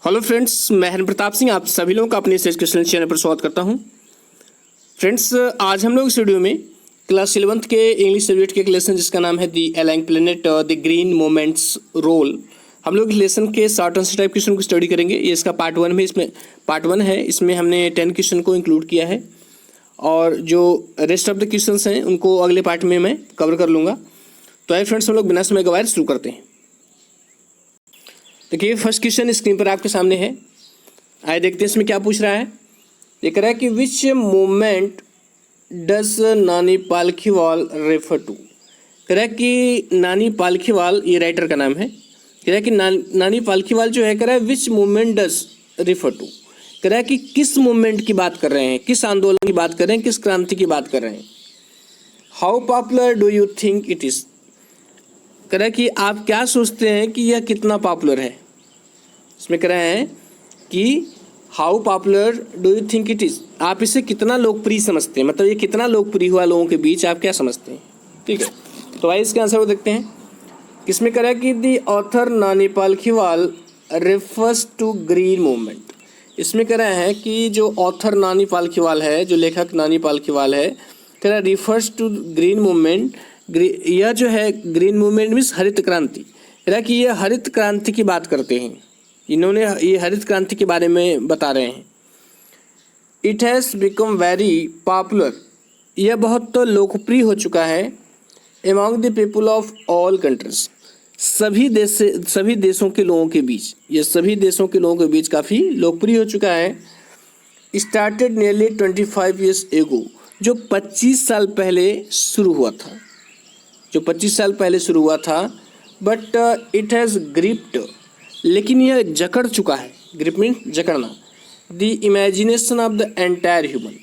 Hello friends, मैं हरन प्रताप सिंह आप सभी लोगों का अपने इस एजुकेशनल चैनल पर स्वागत करता हूं। फ्रेंड्स, आज हम लोग इस वीडियो में क्लास 11th के इंग्लिश सब्जेक्ट के एक लेसन जिसका नाम है the ailing planet the green movement's role, हम लोग इस लेसन के शॉर्ट आंसर टाइप क्वेश्चन को स्टडी करेंगे। ये इसका पार्ट वन में पार्ट वन है। इसमें हमने 10 क्वेश्चन को इंक्लूड किया है और जो रेस्ट ऑफ द क्वेश्चंस हैं उनको अगले पार्ट में मैं कवर कर लूँगा। तो आइए फ्रेंड्स, हम लोग बिना समय गवाए शुरू करते हैं। देखिए, फर्स्ट क्वेश्चन स्क्रीन पर आपके सामने है। आइए देखते हैं इसमें क्या पूछ रहा है। ये कह रहा है कि विच मोमेंट डज नानी पालखीवाल रेफर टू। कह रहा है कि नानी पालखीवाल, ये राइटर का नाम है। कह रहा है कि नानी पालखीवाल जो है, कह रहा है विच मोमेंट डज रेफर टू। कह रहा है कि किस मोमेंट की बात कर रहे हैं, किस आंदोलन की बात कर रहे हैं, किस क्रांति की बात कर रहे हैं। How popular do you think it is. कह रहा है कि आप क्या सोचते हैं कि यह कितना पॉपुलर है। इसमें कह रहे हैं कि how popular do you think it is, आप इसे कितना लोकप्रिय समझते हैं, मतलब ये कितना लोकप्रिय हुआ लोगों के बीच, आप क्या समझते हैं। ठीक है, तो आइए इसके आंसर को देखते हैं। किसमें कह रहा है कि दी ऑथर नानी पालखीवाल रेफर्स टू ग्रीन मूवमेंट। इसमें कह रहे हैं कि जो ऑथर नानी पालखीवाल है, जो लेखक नानी पालखीवाल है, कह रहा है रिफर्स टू ग्रीन मूवमेंट। यह जो है ग्रीन मूवमेंट मीन्स हरित क्रांति। कह रहा है कि यह हरित क्रांति की बात करते हैं, इन्होंने ये हरित क्रांति के बारे में बता रहे हैं। It has become very popular, यह बहुत तो लोकप्रिय हो चुका है। Among the people of all countries, सभी देशों के लोगों के बीच, ये सभी देशों के लोगों के बीच काफ़ी लोकप्रिय हो चुका है। स्टार्टेड नियरली 25 ईयर्स एगो, जो 25 साल पहले शुरू हुआ था, जो 25 साल पहले शुरू हुआ था। बट इट हैज़ ग्रिप्ड, लेकिन यह जकड़ चुका है। ग्रिप मीन जकड़ना। The imagination of the entire human,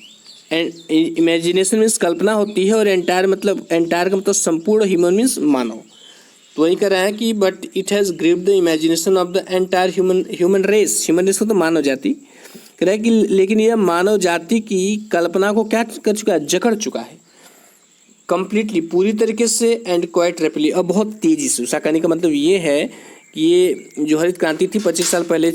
and imagination means कल्पना होती है, और एंटायर का मतलब संपूर्ण, ह्यूमन मीन्स मानव। तो वही कह रहा है कि but it has gripped the imagination of the entire human race को तो मानव जाति कह रहा है कि, लेकिन यह मानव जाति की कल्पना को क्या कर चुका है, जकड़ चुका है कंप्लीटली, पूरी तरीके से, एंड क्वाइट रैपिडली, और बहुत तेज़ी से। उसका कहने का मतलब ये है कि ये जो हरित क्रांति थी 25 साल पहले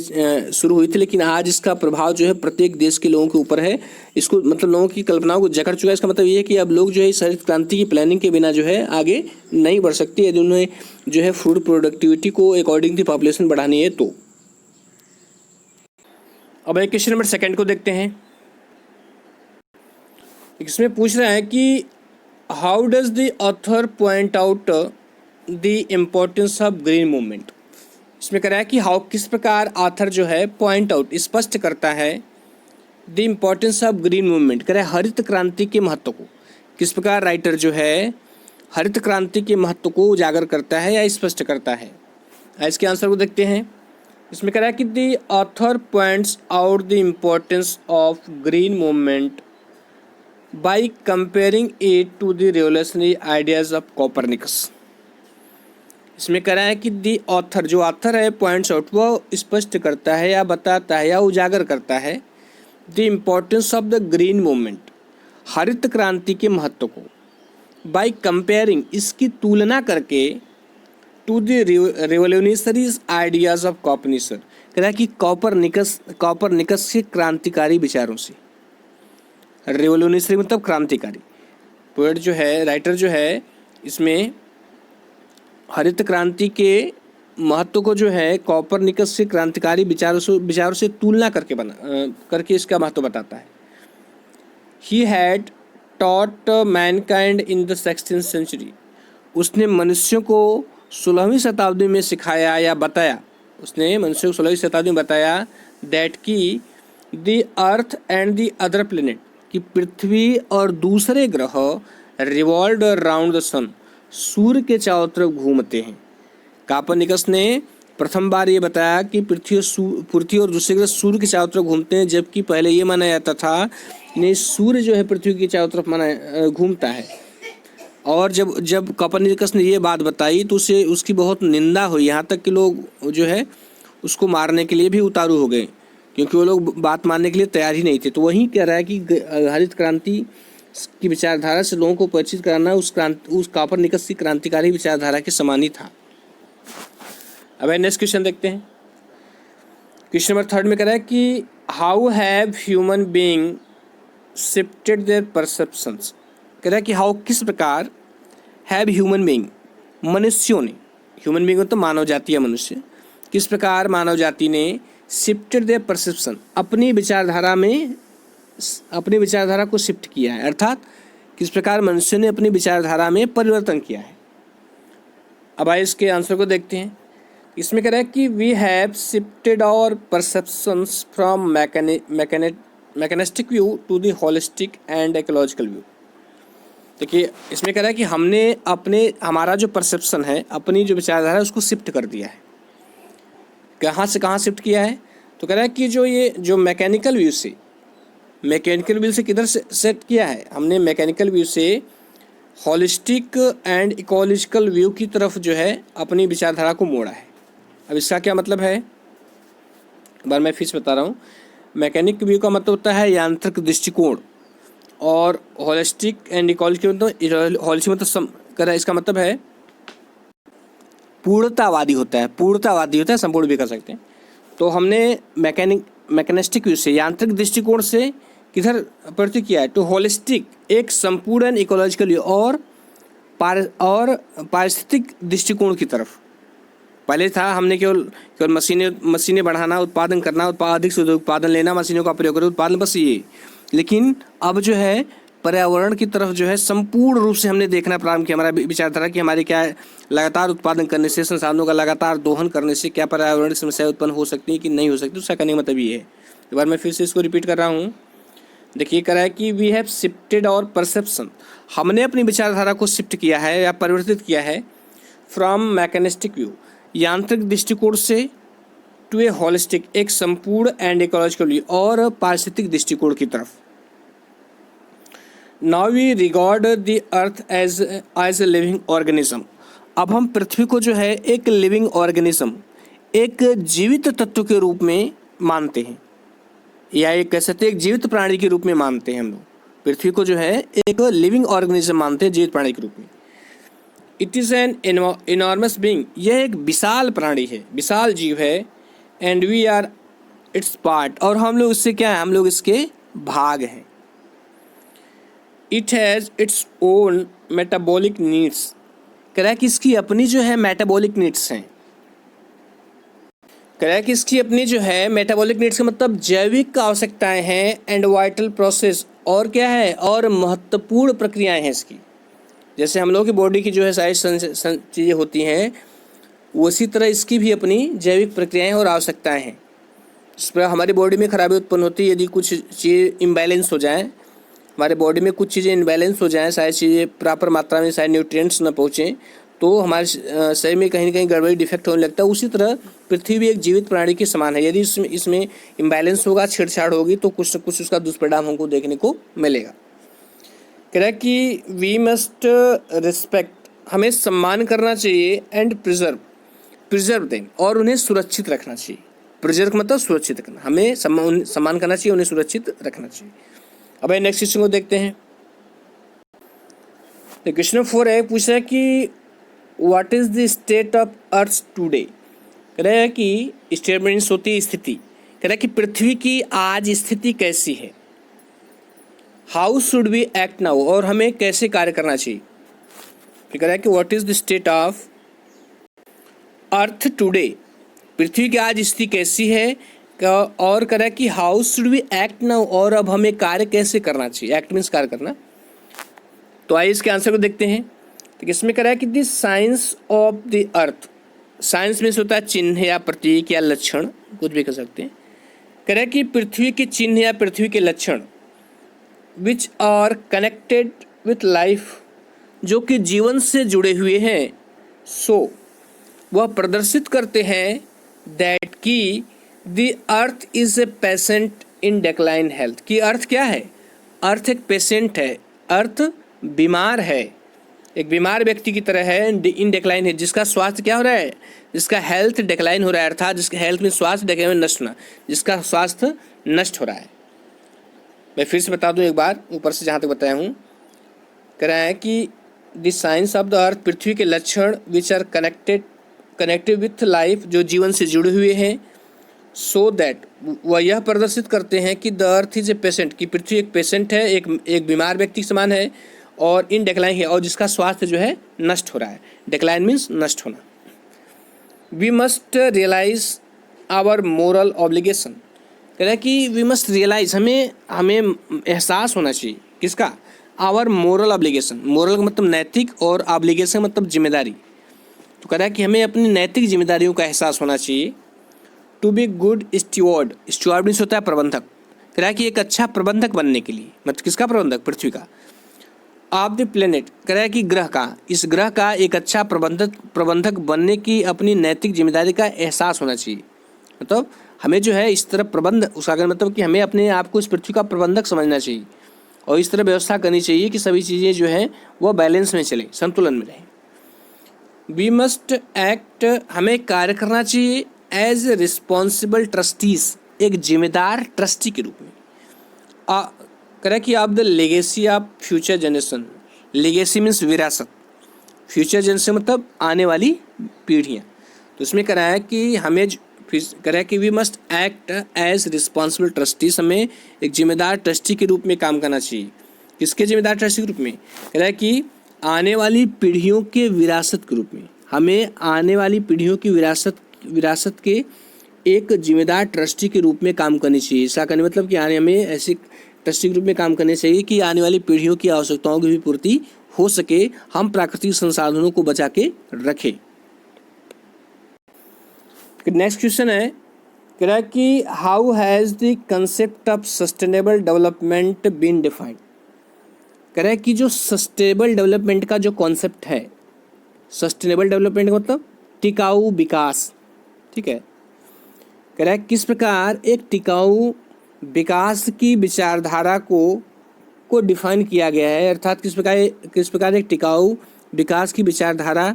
शुरू हुई थी, लेकिन आज इसका प्रभाव जो है प्रत्येक देश के लोगों के ऊपर है। इसको मतलब लोगों की कल्पनाओं को जकड़ चुका है। इसका मतलब ये है कि अब लोग जो है इस हरित क्रांति की प्लानिंग के बिना जो है आगे नहीं बढ़ सकते, यदि उन्हें जो है फूड प्रोडक्टिविटी को अकॉर्डिंग टू पॉपुलेशन बढ़ानी है तो। अब एक क्वेश्चन नंबर सेकेंड को देखते हैं। इसमें पूछ रहा है कि how does the author point out the importance of green movement. इसमें कह रहा है कि हाउ, किस प्रकार ऑथर जो है पॉइंट आउट, स्पष्ट करता है the importance of green movement. कह रहा है हरित क्रांति के महत्व को, किस प्रकार राइटर जो है हरित क्रांति के महत्व को उजागर करता है या स्पष्ट करता है। इसके आंसर को देखते हैं। इसमें कह रहा है कि the author points out the importance of green movement by comparing it to the revolutionary ideas of Copernicus। इसमें कह रहा है कि दी ऑथर, जो ऑथर है, पॉइंट्स आउट, वो स्पष्ट करता है या बताता है या उजागर करता है the importance of the green movement, हरित क्रांति के महत्व को, बाय कंपेयरिंग, इसकी तुलना करके, to the revolutionary ideas of Copernicus. कह रहा है कि कॉपरनिकस के क्रांतिकारी विचारों से। रिवोल्यूशनरी मतलब क्रांतिकारी। पोएट जो है, राइटर जो है, इसमें हरित क्रांति के महत्व को जो है कॉपरनिकस के क्रांतिकारी विचारों से तुलना करके इसका महत्व बताता है। He had taught mankind in the 16th century, उसने मनुष्यों को 16वीं शताब्दी में सिखाया या बताया, उसने मनुष्यों को 16वीं शताब्दी में बताया दैट की the earth and the other planet, कि पृथ्वी और दूसरे ग्रह रिवॉल्व अराउंड द सन, सूर्य के चारों तरफ घूमते हैं। कॉपरनिकस ने प्रथम बार ये बताया कि पृथ्वी और दूसरे ग्रह सूर्य के चारों तरफ घूमते हैं, जबकि पहले ये माना जाता था नहीं, सूर्य जो है पृथ्वी के चारों तरफ घूमता है। और जब कॉपरनिकस ने ये बात बताई तो उसे उसकी बहुत निंदा हुई, यहाँ तक कि लोग जो है उसको मारने के लिए भी उतारू हो गए, क्योंकि वो लोग बात मानने के लिए तैयार ही नहीं थे। तो वही कह रहा है कि हरित क्रांति की विचारधारा से लोगों को परिचित कराना उस कॉपरनिकस की क्रांतिकारी विचारधारा के समान ही था। अब नेक्स्ट क्वेश्चन देखते हैं। क्वेश्चन नंबर थर्ड में कह रहा है कि how have human being shifted their perceptions. कह रहा है कि हाउ किस प्रकार हैव ह्यूमन बीइंग मनुष्यों ने, ह्यूमन बीइंग तो मानव जाति है मनुष्य, किस प्रकार मानव जाति ने शिफ्टेड देयर परसेप्शन अपनी विचारधारा को शिफ्ट किया है, अर्थात किस प्रकार मनुष्य ने अपनी विचारधारा में परिवर्तन किया है। अब आइए इसके आंसर को देखते हैं। इसमें कह रहा है कि we have shifted our perceptions from mechanistic view to the holistic and ecological view. देखिए इसमें कह रहा है कि हमने हमारा जो परसेप्शन है, अपनी जो विचारधारा है उसको शिफ्ट कर दिया है। कहाँ से कहाँ शिफ्ट किया है? तो कह रहा है कि जो मैकेनिकल व्यू से किधर से सेट किया है, हमने मैकेनिकल व्यू से होलिस्टिक एंड इकोलॉजिकल व्यू की तरफ जो है अपनी विचारधारा को मोड़ा है। अब इसका क्या मतलब है, एक बार मैं फिर से बता रहा हूँ। मैकेनिक व्यू का मतलब होता है यांत्रिक दृष्टिकोण, और होलिस्टिक एंड इकोलॉजिकल मतलब होलिस्टिक मतलब इसका मतलब है पूर्णतावादी होता है, संपूर्ण भी कर सकते हैं। तो हमने मैकेनिस्टिक व्यू से, यांत्रिक दृष्टिकोण से किधर प्रति किया है, टू होलिस्टिक एक संपूर्ण इकोलॉजिकल व्यू और पारिस्थितिक दृष्टिकोण की तरफ। पहले था हमने केवल मशीनें बढ़ाना, उत्पादन करना, अधिक से उत्पादन लेना, मशीनों का प्रयोग कर उत्पादन, बस ये। लेकिन अब जो है पर्यावरण की तरफ जो है संपूर्ण रूप से हमने देखना प्रारंभ किया। हमारा विचारधारा कि हमारे क्या लगातार उत्पादन करने से, संसाधनों का लगातार दोहन करने से क्या पर्यावरण समस्याएं उत्पन्न हो सकती हैं कि नहीं हो सकती। उसका कहने का मतलब ये है। एक बार मैं फिर से इसको रिपीट कर रहा हूँ। देखिए कह रहा है कि we have shifted our perception, हमने अपनी विचारधारा को शिफ्ट किया है या परिवर्तित किया है, फ्रॉम मैकेनिस्टिक व्यू यांत्रिक दृष्टिकोण से, टू ए होलिस्टिक एक संपूर्ण एंड इकोलॉजिकल व्यू और पारिस्थितिक दृष्टिकोण की तरफ। Now we regard the earth as a living organism. अब हम पृथ्वी को जो है एक लिविंग ऑर्गेनिज्म, एक जीवित तत्व के रूप में मानते हैं, या एक कह सकते हैं एक जीवित प्राणी के रूप में मानते हैं। हम लोग पृथ्वी को जो है एक लिविंग ऑर्गेनिज्म मानते हैं, जीवित प्राणी के रूप में। It is an enormous being, यह एक विशाल प्राणी है, विशाल जीव है। And we are its part, और हम लोग इससे क्या है, हम लोग इसके भाग हैं। It has its own metabolic needs, कह रहा है कि इसकी अपनी जो है मेटाबॉलिक नीड्स हैं। कह रहा है कि इसकी अपनी जो है मेटाबॉलिक नीड्स का मतलब जैविक आवश्यकताएं हैं, एंड वाइटल प्रोसेस, और क्या है, और महत्वपूर्ण प्रक्रियाएं हैं इसकी। जैसे हम लोगों की बॉडी की जो है सारी चीज़ें होती हैं, उसी तरह इसकी भी अपनी जैविक प्रक्रियाएं और आवश्यकताएं हैं। इस पर हमारी बॉडी में खराबी उत्पन्न होती है यदि कुछ चीज़ें इम्बैलेंस हो जाएं, हमारे बॉडी में कुछ चीज़ें इम्बैलेंस हो जाएं, सारी चीज़ें प्रॉपर मात्रा में, सारे न्यूट्रिएंट्स न पहुँचें, तो हमारे शरीर में कहीं ना कहीं गड़बड़ी डिफेक्ट होने लगता है। उसी तरह पृथ्वी भी एक जीवित प्राणी के समान है। यदि इसमें इम्बैलेंस होगा, छेड़छाड़ होगी, तो कुछ न कुछ उसका दुष्परिणाम हमको देखने को मिलेगा। कह रहा है कि वी मस्ट रिस्पेक्ट, हमें सम्मान करना चाहिए, एंड प्रिजर्व देम, और उन्हें सुरक्षित रखना चाहिए। प्रिजर्व मतलब सुरक्षित रखना, हमें सम्मान करना चाहिए, उन्हें सुरक्षित रखना चाहिए। अब नेक्स्ट क्वेश्चन को देखते हैं। तो क्वेश्चन 4 है, पूछा है कि what is the state of earth today. कह रहा है कि स्टेट मीन्स होती है स्थिति। कह रहा है कि पृथ्वी की आज स्थिति कैसी है। How should we act now, और हमें कैसे कार्य करना चाहिए। कह रहा है कि what is the state of earth today, पृथ्वी की आज स्थिति कैसी है, और कह रहा है कि how should we act now, और अब हमें कार्य कैसे करना चाहिए। एक्ट मीन्स कार्य करना। तो आइए इसके आंसर को देखते हैं। तो इसमें कह रहा है कि this science of the earth, science means होता है चिन्ह या प्रतीक या लक्षण, कुछ भी कह सकते हैं। कह रहा है कि पृथ्वी के चिन्ह या पृथ्वी के लक्षण, which are connected with life, जो कि जीवन से जुड़े हुए हैं, सो वह प्रदर्शित करते हैं दैट की the earth is a patient in decline health, कि अर्थ क्या है, अर्थ एक पेशेंट है, अर्थ बीमार है, एक बीमार व्यक्ति की तरह है, इन डेक्लाइन है, जिसका स्वास्थ्य क्या हो रहा है, जिसका हेल्थ डिक्लाइन हो रहा है, अर्थात जिसका हेल्थ में स्वास्थ्य डिक्लाइन नष्ट होना, जिसका स्वास्थ्य नष्ट हो रहा है। मैं फिर से बता दूं एक बार, ऊपर से जहाँ तक बताया हूँ। कह रहा है कि the science of the earth, पृथ्वी के लक्षण, which are connected with life, जो जीवन से जुड़े हुए हैं, सो दैट, वह यह प्रदर्शित करते हैं कि the earth is a patient, कि पृथ्वी एक पेशेंट है, एक बीमार व्यक्ति के समान है, और इन डिक्लाइन है, और जिसका स्वास्थ्य जो है नष्ट हो रहा है। डिक्लाइन मीन्स नष्ट होना। We must realise our moral obligation, कह रहा है कि वी मस्ट रियलाइज, हमें एहसास होना चाहिए किसका, आवर मोरल ऑब्लिगेशन। मोरल का मतलब नैतिक और ऑब्लिगेशन मतलब जिम्मेदारी। तो कह रहा है कि हमें अपनी नैतिक जिम्मेदारियों का एहसास होना चाहिए। To be good steward, steward means होता है प्रबंधक। कह रहा है कि एक अच्छा प्रबंधक बनने के लिए, मतलब किसका प्रबंधक, पृथ्वी का। ऑफ द प्लेनेट, कह रहा है कि ग्रह का, इस ग्रह का एक अच्छा प्रबंधक बनने की अपनी नैतिक जिम्मेदारी का एहसास होना चाहिए। मतलब हमें जो है इस तरह प्रबंध, उसका मतलब कि हमें अपने आप को इस पृथ्वी का प्रबंधक समझना चाहिए और इस तरह व्यवस्था करनी चाहिए कि सभी चीज़ें जो है वह बैलेंस में चले, संतुलन में रहे। वी मस्ट एक्ट, हमें कार्य करना चाहिए एज रिस्पॉन्सिबल ट्रस्टीज, एक जिम्मेदार ट्रस्टी के रूप में। करें कि आप the legacy of future generation, legacy means विरासत, फ्यूचर जनरेशन मतलब आने वाली पीढ़ियाँ। तो इसमें करा है कि हमें करा है कि we must act as responsible trustees, हमें एक जिम्मेदार ट्रस्टी के रूप में काम करना चाहिए। किसके जिम्मेदार ट्रस्टी के रूप में, कह रहा है कि आने वाली पीढ़ियों के विरासत के रूप में, हमें आने वाली पीढ़ियों की विरासत के एक जिम्मेदार ट्रस्टी के रूप में काम करनी चाहिए। ऐसा करने मतलब कि हमें ऐसे ट्रस्टी के रूप में काम करने चाहिए कि आने वाली पीढ़ियों की आवश्यकताओं की भी पूर्ति हो सके, हम प्राकृतिक संसाधनों को बचा के रखें। नेक्स्ट क्वेश्चन है, कह रहा है कि how has the concept of sustainable development been defined. कह रहा है कि जो सस्टेनेबल डेवलपमेंट का जो कॉन्सेप्ट है, सस्टेनेबल डेवलपमेंट का मतलब टिकाऊ विकास, ठीक है। कह रहा है किस प्रकार एक टिकाऊ विकास की विचारधारा को डिफाइन किया गया है, अर्थात किस प्रकार एक टिकाऊ विकास की विचारधारा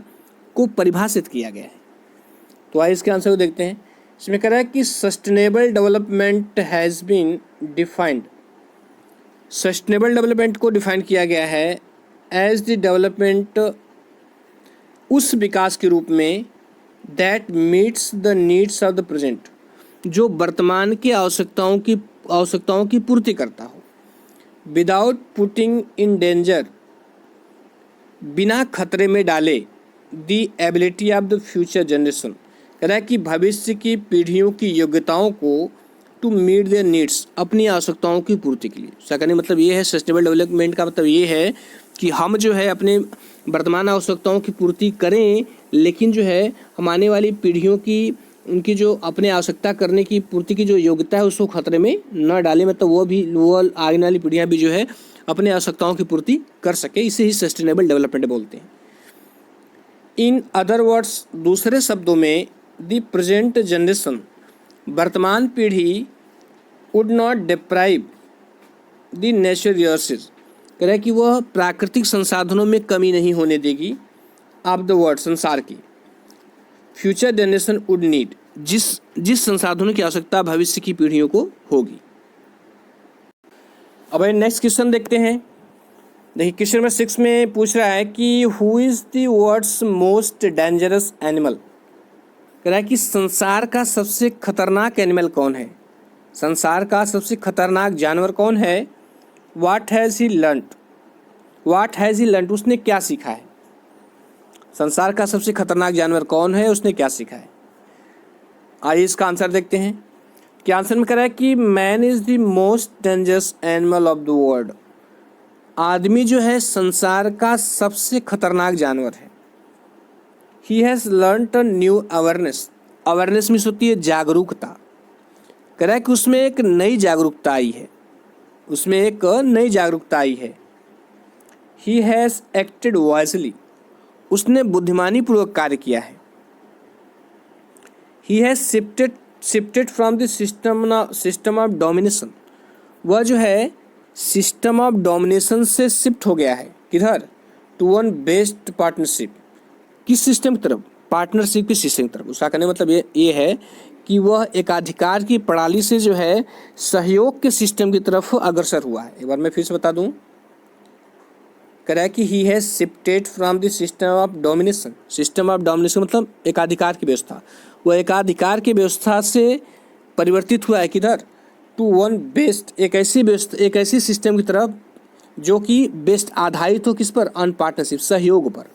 को परिभाषित किया गया है। तो आइए इसके आंसर को देखते हैं। इसमें कह रहा है कि sustainable development has been defined, sustainable development को डिफाइन किया गया है एज द डेवलपमेंट, उस विकास के रूप में that meets the needs of the present, जो वर्तमान की आवश्यकताओं की पूर्ति करता हो, विदाउट पुटिंग इन डेंजर, बिना खतरे में डाले, the ability of the future generation, कह रहा है कि भविष्य की पीढ़ियों की योग्यताओं को टू मीट देयर नीड्स, अपनी आवश्यकताओं की पूर्ति के लिए। उसका कहने मतलब ये है, सस्टेनेबल डेवलपमेंट का मतलब ये है कि हम जो है अपने वर्तमान आवश्यकताओं की पूर्ति करें, लेकिन जो है हम आने वाली पीढ़ियों की उनकी जो अपने आवश्यकता करने की पूर्ति की जो योग्यता है उसको खतरे में न डालें, मतलब वो आने वाली पीढ़ियाँ भी जो है अपने आवश्यकताओं की पूर्ति कर सके। इसे ही सस्टेनेबल डेवलपमेंट बोलते हैं। इन अदर वर्ड्स, दूसरे शब्दों में, द प्रेजेंट जनरेशन, वर्तमान पीढ़ी, would not deprive the natural resources, कह रहा है कि वह प्राकृतिक संसाधनों में कमी नहीं होने देगी, ऑफ द वर्ल्ड, संसार की, फ्यूचर जनरेशन वुड नीड, जिस संसाधनों की आवश्यकता भविष्य की पीढ़ियों को होगी। अब नेक्स्ट क्वेश्चन देखते हैं। देखिए क्वेश्चन नंबर 6 में पूछ रहा है कि who is the world's most dangerous animal, कह रहा है कि संसार का सबसे खतरनाक एनिमल कौन है, संसार का सबसे खतरनाक जानवर कौन है। व्हाट हैज़ ही लर्नड, उसने क्या सीखा है। संसार का सबसे खतरनाक जानवर कौन है, उसने क्या सीखा है। आइए इसका आंसर देखते हैं। क्या आंसर में कह रहा है कि man is the most dangerous animal of the world, आदमी जो है संसार का सबसे खतरनाक जानवर है। He has learned a new awareness, awareness means होती है जागरूकता, कह रहा है कि उसमें एक नई जागरूकता आई है, उसमें एक नई जागरूकता आई है। ही हैज़ एक्टेड वाइजली, उसने बुद्धिमानी पूर्वक कार्य किया है। He has shifted from the system of domination, वह जो है सिस्टम ऑफ डोमिनेशन से शिफ्ट हो गया है, किधर, टू वन बेस्ड पार्टनरशिप, किस सिस्टम की तरफ, पार्टनरशिप के सिस्टम की तरफ। उसका कहने मतलब ये है कि वह एकाधिकार की प्रणाली से जो है सहयोग के सिस्टम की तरफ अग्रसर हुआ है। एक बार मैं फिर से बता दूं, कह रहा है कि he has shifted from the system of domination, system of domination मतलब एकाधिकार की व्यवस्था, वह एकाधिकार की व्यवस्था से परिवर्तित हुआ है किधर, टू वन बेस्ड, एक ऐसी सिस्टम की तरफ जो कि बेस्ड आधारित हो किस पर, ऑन पार्टनरशिप, सहयोग पर।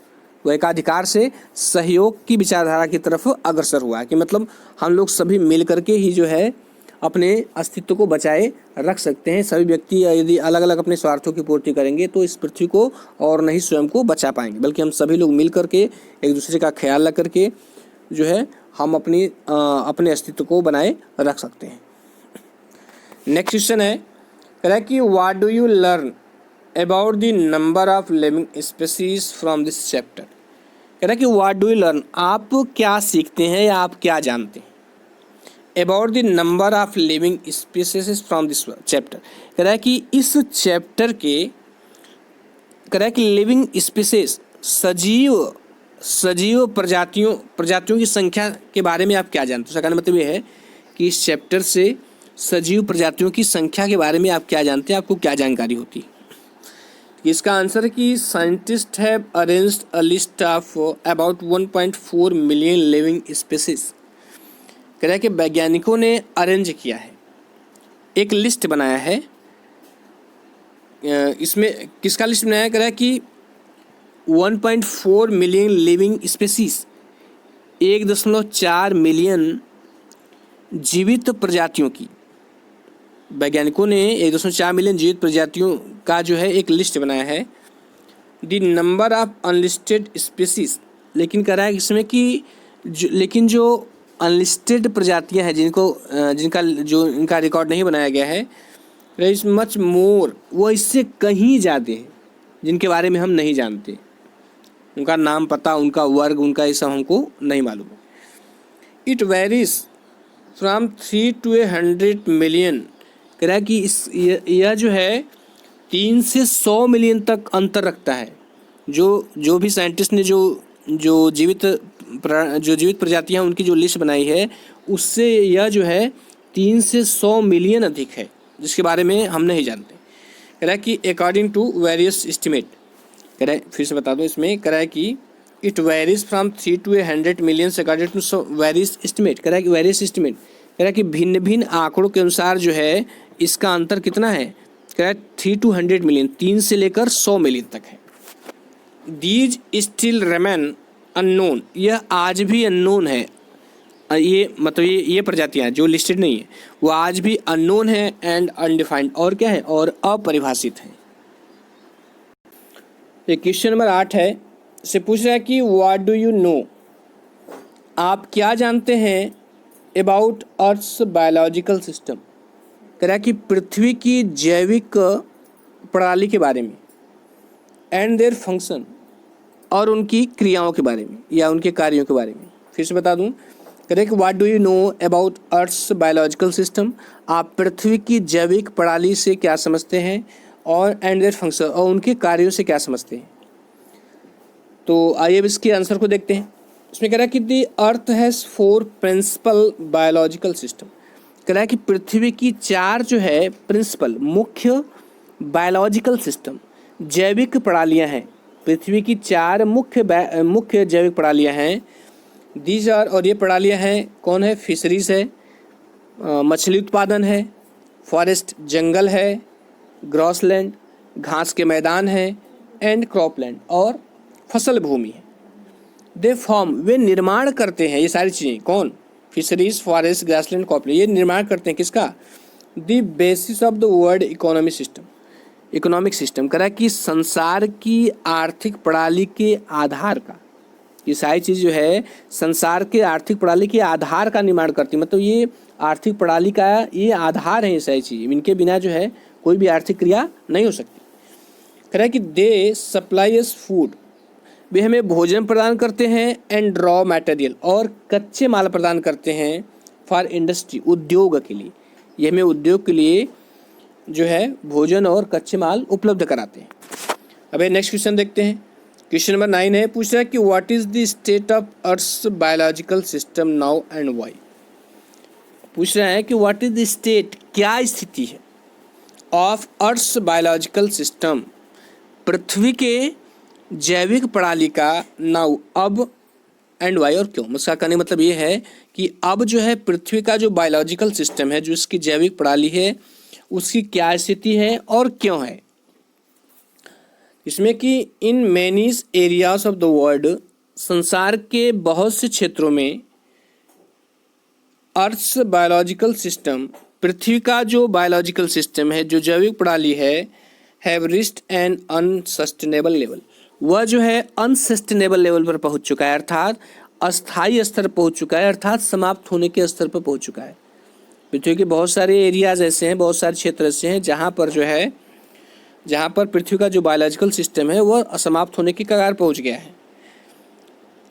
वो एकाधिकार से सहयोग की विचारधारा की तरफ अग्रसर हुआ है कि मतलब हम लोग सभी मिल करके ही जो है अपने अस्तित्व को बचाए रख सकते हैं। सभी व्यक्ति यदि अलग अलग अपने स्वार्थों की पूर्ति करेंगे तो इस पृथ्वी को और नहीं स्वयं को बचा पाएंगे, बल्कि हम सभी लोग मिल करके एक दूसरे का ख्याल रख करके जो है हम अपने अस्तित्व को बनाए रख सकते हैं। नेक्स्ट क्वेश्चन है, कह रहा है कि what do you learn about the number of living species from this chapter. कह रहा है कि व्हाट डू यू लर्न, आप क्या सीखते हैं या आप क्या जानते हैं, about the number of living species from this chapter. कह रहा है कि इस चैप्टर के, कह रहा है कि लिविंग स्पीसीज, सजीव प्रजातियों की संख्या के बारे में आप क्या जानते हो। इसका कहने मतलब ये है कि इस चैप्टर से सजीव प्रजातियों की संख्या के बारे में आप क्या जानते हैं, आपको क्या जानकारी होती है। इसका आंसर है कि scientist have arranged a list of about 1.4 million living species. कह रहा है कि वैज्ञानिकों ने अरेंज किया है, एक लिस्ट बनाया है। इसमें किसका लिस्ट बनाया, कह रहा है कि 1.4 मिलियन लिविंग स्पीसीज, 1.4 मिलियन जीवित प्रजातियों की, वैज्ञानिकों ने 1.4 मिलियन जीवित प्रजातियों का जो है एक लिस्ट बनाया है। The number of unlisted species, लेकिन कह रहा है इसमें कि लेकिन जो अनलिस्टेड प्रजातियां हैं इनका रिकॉर्ड नहीं बनाया गया है, इज मच मोर, वो इससे कहीं ज़्यादा है जिनके बारे में हम नहीं जानते, उनका नाम पता, उनका वर्ग, उनका ये सब हमको नहीं मालूम। It varies from 3 to 100 million. कह रहा है कि यह जो है 3 से 100 मिलियन तक अंतर रखता है। जो भी साइंटिस्ट ने जो जीवित प्रजातियां हैं उनकी जो लिस्ट बनाई है, उससे यह जो है 3 से 100 मिलियन अधिक है, जिसके बारे में हम नहीं जानते। कह रहा है कि अकॉर्डिंग टू वेरियस एस्टिमेट, कह रहा है फिर से बता दो इसमें, कह रहा है कि it varies from 3 to 100 million according to various estimate. कह रहा है कि वेरियस एस्टिमेट, कह रहा है कि भिन्न भिन्न आंकड़ों के अनुसार जो है इसका अंतर कितना है, कह रहा है 3 to 100 मिलियन, 3 से लेकर 100 मिलियन तक है। दीज स्टिल रेमेन अननोन, यह आज भी अननोन है। ये मतलब ये प्रजातियां जो लिस्टेड नहीं है वो आज भी अननोन है एंड अनडिफाइंड, और क्या है, और अपरिभाषित है। ये क्वेश्चन नंबर 8 है, से पूछ रहा है कि व्हाट डू यू नो, आप क्या जानते हैं अबाउट अर्थ्स बायोलॉजिकल सिस्टम। कह रहा है कि पृथ्वी की जैविक प्रणाली के बारे में, एंड देयर फंक्शन, और उनकी क्रियाओं के बारे में या उनके कार्यों के बारे में। फिर से बता दूं, कह रहा है कि what do you know about earth's biological system, आप पृथ्वी की जैविक प्रणाली से क्या समझते हैं, और एंड देयर फंक्शन, और उनके कार्यों से क्या समझते हैं। तो आइए अब इसके आंसर को देखते हैं। इसमें कह रहा है कि the earth has 4 principal biological system. कह रहा है कि पृथ्वी की 4 जो है प्रिंसिपल, मुख्य बायोलॉजिकल सिस्टम, जैविक प्रणालियां हैं। पृथ्वी की 4 मुख्य जैविक प्रणालियां हैं। दीज आर, और ये प्रणालियां हैं कौन है, फिशरीज है, मछली उत्पादन है, फॉरेस्ट जंगल है, ग्रॉसलैंड घास के मैदान है, एंड क्रॉपलैंड और फसल भूमि है। दे फॉर्म, वे निर्माण करते हैं, ये सारी चीज़ें कौन, फिशरीज, फॉरेस्ट, ग्रासलैंड, क्रॉपलैंड, ये निर्माण करते हैं किसका, the basis of the world economic system. कह रहा है कि संसार की आर्थिक प्रणाली के आधार का, ये सारी चीज़ जो है संसार के आर्थिक प्रणाली के आधार का निर्माण करती है। मतलब ये आर्थिक प्रणाली का ये आधार है, ये सारी चीज़, इनके बिना जो है कोई भी आर्थिक क्रिया नहीं हो सकती। कह रहा है कि दे सप्लाई अस फूड, वे हमें भोजन प्रदान करते हैं, एंड रॉ मटेरियल, और कच्चे माल प्रदान करते हैं, फॉर इंडस्ट्री, उद्योग के लिए, ये हमें उद्योग के लिए जो है भोजन और कच्चे माल उपलब्ध कराते हैं। अब नेक्स्ट क्वेश्चन देखते हैं। क्वेश्चन नंबर 9 है, पूछ रहा है कि what is the state of earth's biological system now and why. पूछ रहा है कि व्हाट इज द स्टेट, क्या स्थिति है, ऑफ अर्थ्स बायोलॉजिकल सिस्टम, पृथ्वी के जैविक प्रणाली का, नाउ अब, एंड वाई, और क्यों। उसका कहने मतलब ये है कि अब जो है पृथ्वी का जो बायोलॉजिकल सिस्टम है, जो इसकी जैविक प्रणाली है, उसकी क्या स्थिति है और क्यों है। इसमें कि in many areas of the world, संसार के बहुत से क्षेत्रों में अर्थ्स बायोलॉजिकल सिस्टम, पृथ्वी का जो बायोलॉजिकल सिस्टम है, जो जैविक प्रणाली है, have reached an unsustainable level, वह जो है अनसस्टेनेबल लेवल पर पहुंच चुका है, अर्थात अस्थायी स्तर पहुंच चुका है, अर्थात समाप्त होने के स्तर पर पहुंच चुका है। पृथ्वी के बहुत सारे एरियाज ऐसे हैं, बहुत सारे क्षेत्र ऐसे हैं जहाँ पर जो है, जहाँ पर पृथ्वी का जो बायोलॉजिकल सिस्टम है वह असमाप्त होने की कगार पहुंच गया है।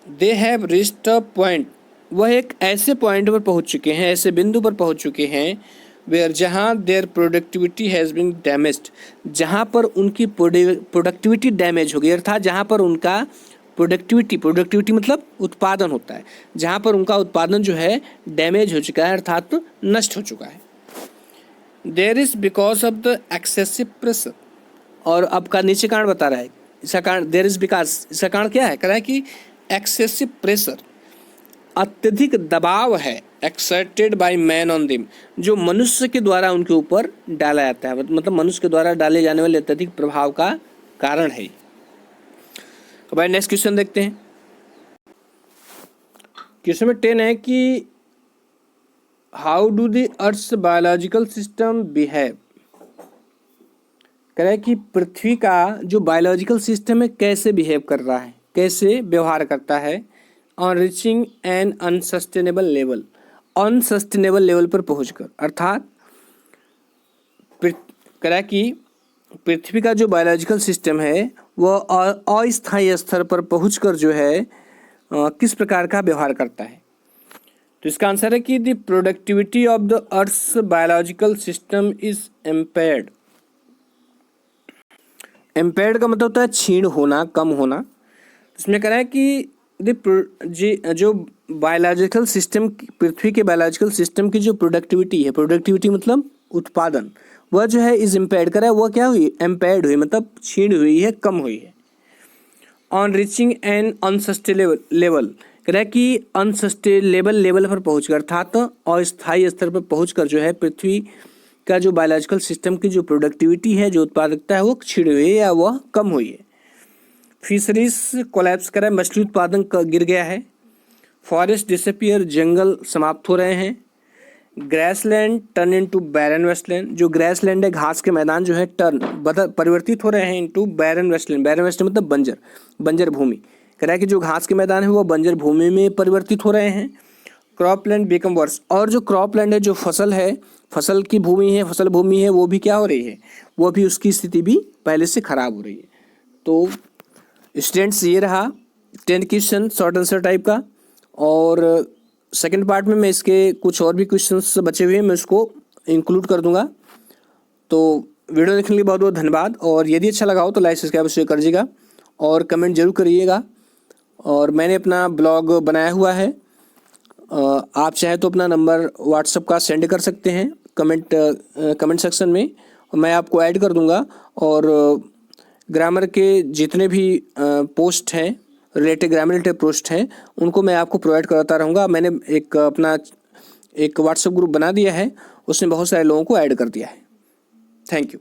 They have reached a point, वह एक ऐसे पॉइंट पर पहुंच चुके हैं, ऐसे बिंदु पर पहुंच चुके हैं, वेयर, जहाँ their productivity has been damaged, जहाँ पर उनकी प्रोडक्टिविटी डैमेज हो गई, अर्थात जहाँ पर उनका प्रोडक्टिविटी मतलब उत्पादन होता है, जहाँ पर उनका उत्पादन जो है डैमेज हो चुका है, अर्थात नष्ट हो चुका है। There is because of the excessive pressure, और अब का नीचे कारण बता रहा है इसका कारण, देयर इज बिकॉज, इसका कारण क्या है, कह रहा है कि एक्सेसिव प्रेशर, अत्यधिक दबाव है, exerted by man on them, जो मनुष्य के द्वारा उनके ऊपर डाला जाता है, मतलब मनुष्य के द्वारा डाले जाने वाले अत्यधिक प्रभाव का कारण है। तो भाई नेक्स्ट क्वेश्चन देखते हैं। क्वेश्चन में 10 है कि how do the earth's biological system behave, कह रहा है कि पृथ्वी का जो बायोलॉजिकल सिस्टम है कैसे बिहेव कर रहा है, कैसे व्यवहार करता है, on reaching an unsustainable level, unsustainable level पर पहुंचकर, अर्थात कह रहा है कि पृथ्वी का जो बायोलॉजिकल सिस्टम है वह अस्थायी स्तर पर पहुंचकर जो है किस प्रकार का व्यवहार करता है। तो इसका आंसर है कि the productivity of the earth's biological system is impaired. Impaired का मतलब होता है क्षीण होना, कम होना। इसमें कह रहा है कि जो बायोलॉजिकल सिस्टम, पृथ्वी के बायोलॉजिकल सिस्टम की जो प्रोडक्टिविटी है, प्रोडक्टिविटी मतलब उत्पादन, वह जो है इज इम्पेयर्ड, कर रहा है वह क्या हुई, इम्पेयर्ड हुई, मतलब क्षीण हुई है, कम हुई है। On reaching an unsustainable level, कह रहा है कि अनसस्टेनेबल लेवल पर पहुंचकर, अर्थात अस्थायी स्तर पर पहुंचकर जो है पृथ्वी का जो बायोलॉजिकल सिस्टम की जो प्रोडक्टिविटी है, जो उत्पादकता है, वो क्षीण हुई है या वह कम हुई है। फिशरीज कोलैप्स कर रहा है, मछली उत्पादन गिर गया है। फॉरेस्ट डिसअपियर, जंगल समाप्त हो रहे हैं। ग्रासलैंड टर्न इनटू बैरन वेस्टलैंड, जो ग्रासलैंड है, घास के मैदान जो है, परिवर्तित हो रहे हैं इनटू बैरन वेस्टलैंड। बैरन वेस्टलैंड मतलब बंजर भूमि। कह रहा है कि जो घास के मैदान है वो बंजर भूमि में परिवर्तित हो रहे हैं। क्रॉपलैंड बिकम वर्स, और जो क्रॉपलैंड है, जो फसल है, फसल की भूमि है, फसल भूमि है, वो भी क्या हो रही है, वो भी उसकी स्थिति भी पहले से खराब हो रही है। तो स्टूडेंट्स ये रहा 10 क्वेश्चन शॉर्ट आंसर टाइप का, और सेकंड पार्ट में मैं इसके कुछ और भी क्वेश्चंस बचे हुए हैं, मैं उसको इंक्लूड कर दूंगा। तो वीडियो देखने के लिए बहुत बहुत धन्यवाद, और यदि अच्छा लगा हो तो लाइक सब्सक्राइब शेयर करिएगा और कमेंट जरूर करिएगा। और मैंने अपना ब्लॉग बनाया हुआ है, आप चाहे तो अपना नंबर व्हाट्सएप का सेंड कर सकते हैं कमेंट सेक्शन में, और मैं आपको ऐड कर दूंगा। और ग्रामर के जितने भी पोस्ट हैं, रिलेटेड ग्रामर रिलेटेड पोस्ट हैं, उनको मैं आपको प्रोवाइड कराता रहूँगा। मैंने अपना एक व्हाट्सएप ग्रुप बना दिया है, उसमें बहुत सारे लोगों को ऐड कर दिया है। Thank you.